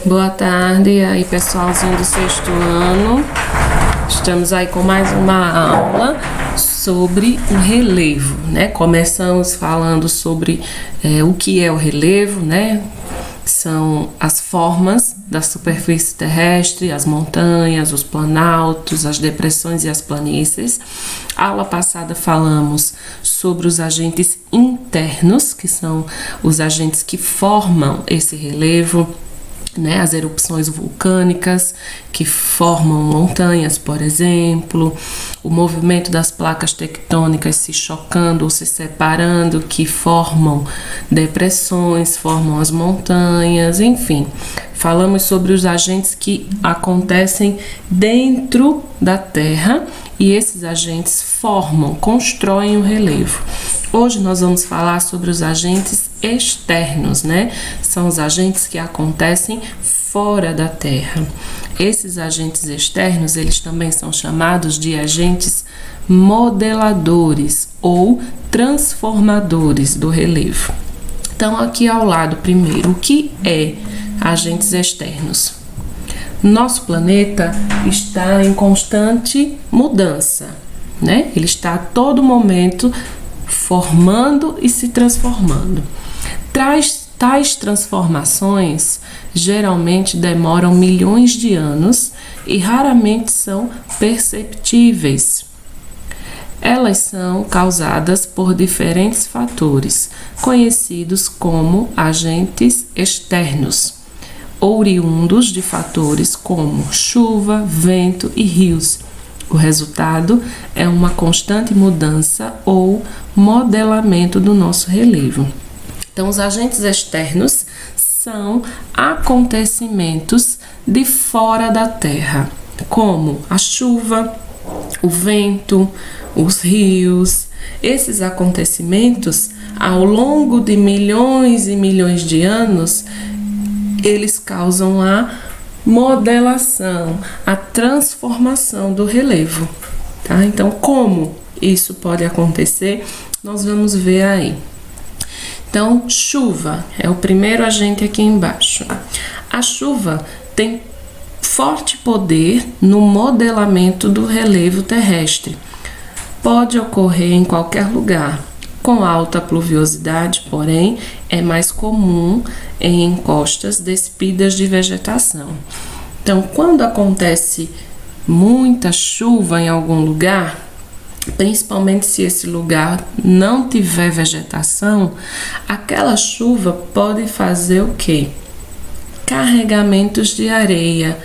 Boa tarde, e aí pessoalzinho do sexto ano. Estamos aí com mais uma aula sobre o relevo, né? Começamos falando sobre o que é o relevo, né? São as formas da superfície terrestre, as montanhas, os planaltos, as depressões e as planícies. A aula passada falamos sobre os agentes internos, que são os agentes que formam esse relevo, né, as erupções vulcânicas que formam montanhas, por exemplo, o movimento das placas tectônicas se chocando ou se separando, que formam depressões, formam as montanhas, enfim. Falamos sobre os agentes que acontecem dentro da Terra e esses agentes constroem o relevo. Hoje nós vamos falar sobre os agentes externos, né? São os agentes que acontecem fora da Terra. Esses agentes externos, eles também são chamados de agentes modeladores ou transformadores do relevo. Então, aqui ao lado, primeiro, o que é agentes externos? Nosso planeta está em constante mudança, né? Ele está a todo momento formando e se transformando. Tais transformações geralmente demoram milhões de anos e raramente são perceptíveis. Elas são causadas por diferentes fatores, conhecidos como agentes externos, oriundos de fatores como chuva, vento e rios. O resultado é uma constante mudança ou modelamento do nosso relevo. Então, os agentes externos são acontecimentos de fora da Terra, como a chuva, o vento, os rios. Esses acontecimentos, ao longo de milhões e milhões de anos, eles causam a modelação, a transformação do relevo, tá? Então, como isso pode acontecer, nós vamos ver aí. Então, chuva é o primeiro agente aqui embaixo. A chuva tem forte poder no modelamento do relevo terrestre. Pode ocorrer em qualquer lugar. Com alta pluviosidade, porém, é mais comum em encostas despidas de vegetação. Então, quando acontece muita chuva em algum lugar, principalmente se esse lugar não tiver vegetação, aquela chuva pode fazer o quê? Carregamentos de areia,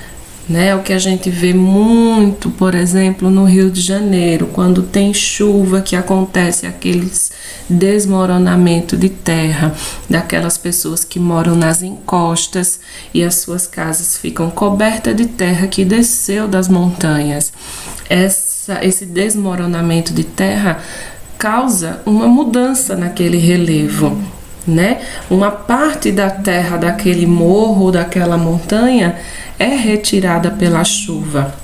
né? O que a gente vê muito, por exemplo, no Rio de Janeiro, quando tem chuva, que acontece aqueles desmoronamento de terra daquelas pessoas que moram nas encostas e as suas casas ficam cobertas de terra que desceu das montanhas. Esse desmoronamento de terra causa uma mudança naquele relevo, né? Uma parte da terra daquele morro, daquela montanha, é retirada pela chuva.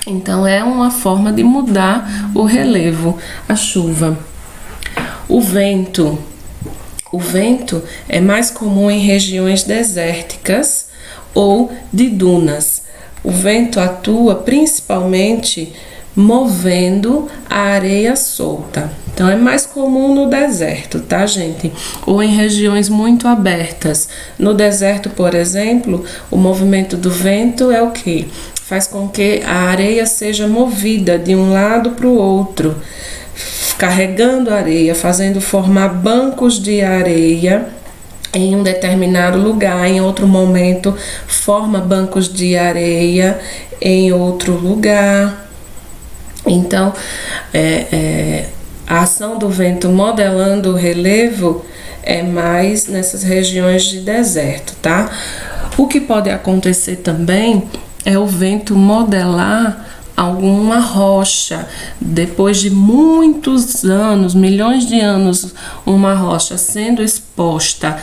Então, é uma forma de mudar o relevo, a chuva. O vento é mais comum em regiões desérticas ou de dunas. O vento atua principalmente movendo a areia solta. Então, é mais comum no deserto, tá, gente? Ou em regiões muito abertas. No deserto, por exemplo, o movimento do vento é o quê? Faz com que a areia seja movida de um lado para o outro, carregando areia, fazendo formar bancos de areia em um determinado lugar. Em outro momento, forma bancos de areia em outro lugar. Então, a ação do vento modelando o relevo é mais nessas regiões de deserto, tá? O que pode acontecer também é o vento modelar alguma rocha. Depois de muitos anos, milhões de anos, uma rocha sendo exposta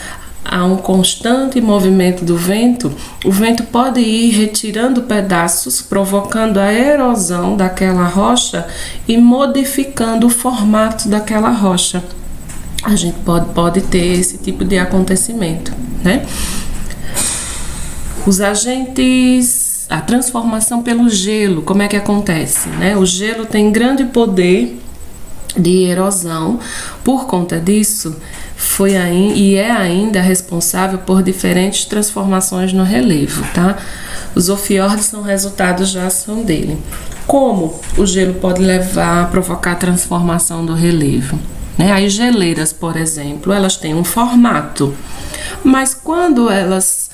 a um constante movimento do vento, o vento pode ir retirando pedaços, provocando a erosão daquela rocha e modificando o formato daquela rocha. A gente pode ter esse tipo de acontecimento, né? Os agentes, a transformação pelo gelo, como é que acontece, né? O gelo tem grande poder de erosão. Por conta disso, é ainda responsável por diferentes transformações no relevo, tá? Os ofiordes são resultados da ação dele. Como o gelo pode provocar a transformação do relevo, né? As geleiras, por exemplo, elas têm um formato, mas quando elas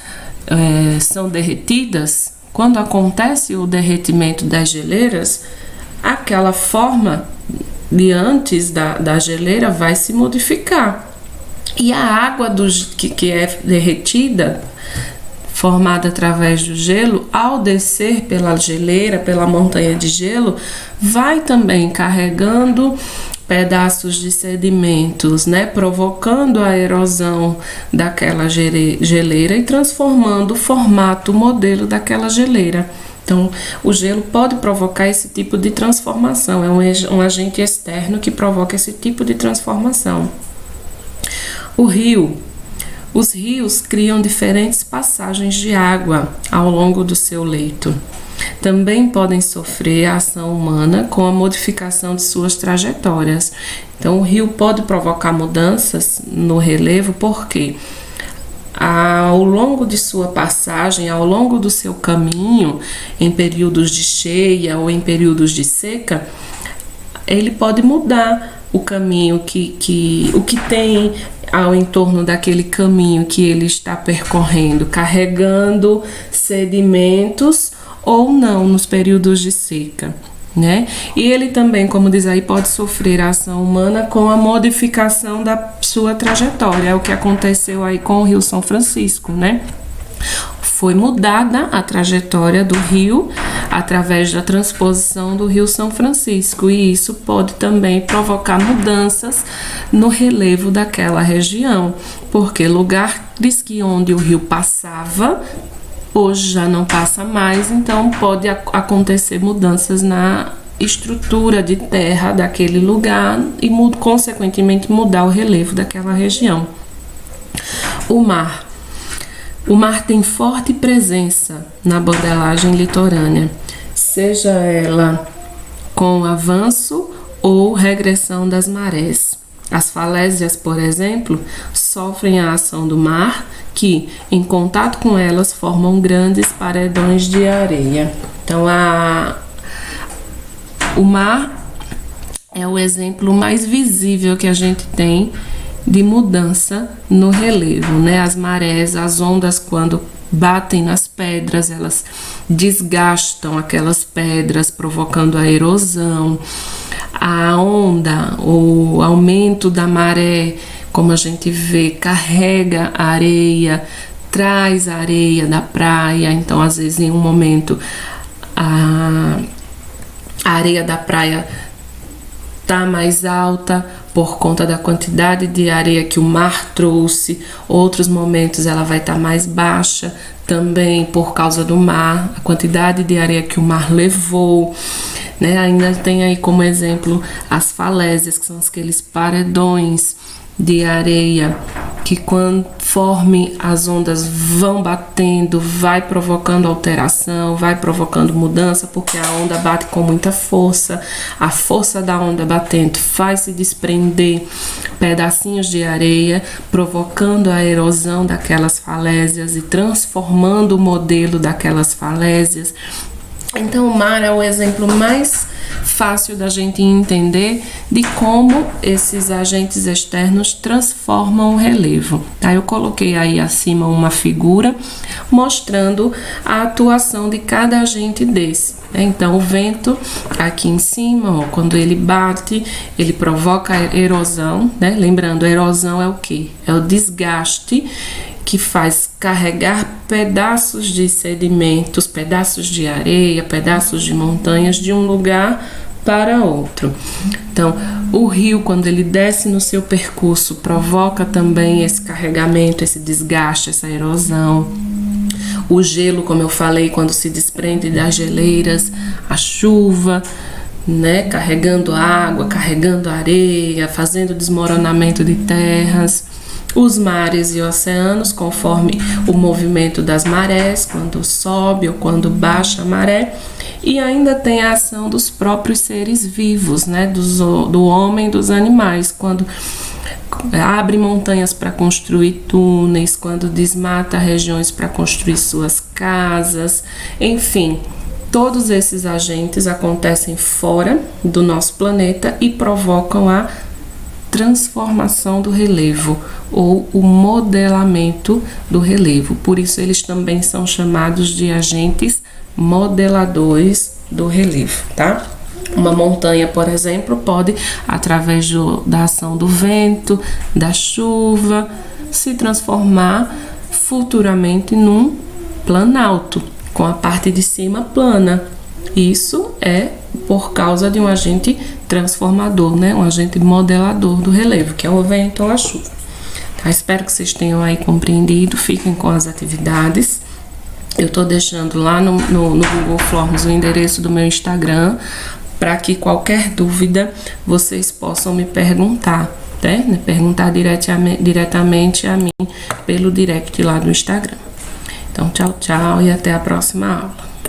são derretidas, quando acontece o derretimento das geleiras, aquela forma de antes da geleira vai se modificar. E a água que é derretida, formada através do gelo, ao descer pela geleira, pela montanha de gelo, vai também carregando pedaços de sedimentos, né, provocando a erosão daquela geleira e transformando o formato, o modelo daquela geleira. Então, o gelo pode provocar esse tipo de transformação, é um agente externo que provoca esse tipo de transformação. Os rios criam diferentes passagens de água ao longo do seu leito. Também podem sofrer a ação humana com a modificação de suas trajetórias. Então, o rio pode provocar mudanças no relevo porque ao longo de sua passagem, ao longo do seu caminho, em períodos de cheia ou em períodos de seca, ele pode mudar o caminho o que tem ao entorno daquele caminho que ele está percorrendo, carregando sedimentos ou não nos períodos de seca, né? E ele também, como diz aí, pode sofrer a ação humana com a modificação da sua trajetória. É o que aconteceu aí com o Rio São Francisco, né? Foi mudada a trajetória do rio através da transposição do Rio São Francisco, e isso pode também provocar mudanças no relevo daquela região, porque lugares onde o rio passava hoje já não passa mais, então pode acontecer mudanças na estrutura de terra daquele lugar e consequentemente mudar o relevo daquela região. O mar tem forte presença na modelagem litorânea, seja ela com avanço ou regressão das marés. As falésias, por exemplo, sofrem a ação do mar, que, em contato com elas, formam grandes paredões de areia. Então, o mar é o exemplo mais visível que a gente tem de mudança no relevo, né? As marés, as ondas, quando batem nas pedras, elas desgastam aquelas pedras, provocando a erosão. A onda, o aumento da maré, como a gente vê, carrega a areia, traz a areia da praia. Então, às vezes, em um momento, a areia da praia está mais alta por conta da quantidade de areia que o mar trouxe. Outros momentos ela vai estar mais baixa, também por causa do mar, a quantidade de areia que o mar levou, né? Ainda tem aí como exemplo as falésias, que são aqueles paredões de areia que, conforme as ondas vão batendo, vai provocando alteração, vai provocando mudança, porque a onda bate com muita força. A força da onda batendo faz se desprender pedacinhos de areia, provocando a erosão daquelas falésias e transformando o modelo daquelas falésias. Então, o mar é o exemplo mais fácil da gente entender de como esses agentes externos transformam o relevo. Tá? Eu coloquei aí acima uma figura mostrando a atuação de cada agente desse. Então, o vento aqui em cima, ó, quando ele bate, ele provoca erosão, né? Lembrando, a erosão é o quê? É o desgaste que faz carregar pedaços de sedimentos, pedaços de areia, pedaços de montanhas de um lugar para outro. Então, o rio, quando ele desce no seu percurso, provoca também esse carregamento, esse desgaste, essa erosão. O gelo, como eu falei, quando se desprende das geleiras, a chuva, né, carregando água, carregando areia, fazendo desmoronamento de terras. os mares e oceanos, conforme o movimento das marés, quando sobe ou quando baixa a maré, e ainda tem a ação dos próprios seres vivos, né, do homem e dos animais, quando abre montanhas para construir túneis, quando desmata regiões para construir suas casas, enfim. Todos esses agentes acontecem fora do nosso planeta e provocam a transformação do relevo ou o modelamento do relevo. Por isso eles também são chamados de agentes modeladores do relevo, tá? Uma montanha, por exemplo, pode, através da ação do vento, da chuva, se transformar futuramente num planalto, com a parte de cima plana. Isso é por causa de um agente transformador, né? Um agente modelador do relevo, que é o vento ou a chuva. Tá? Espero que vocês tenham aí compreendido. Fiquem com as atividades. Eu tô deixando lá no Google Forms o endereço do meu Instagram, para que qualquer dúvida vocês possam me perguntar, né? Perguntar diretamente a mim pelo direct lá do Instagram. Então, tchau, tchau e até a próxima aula.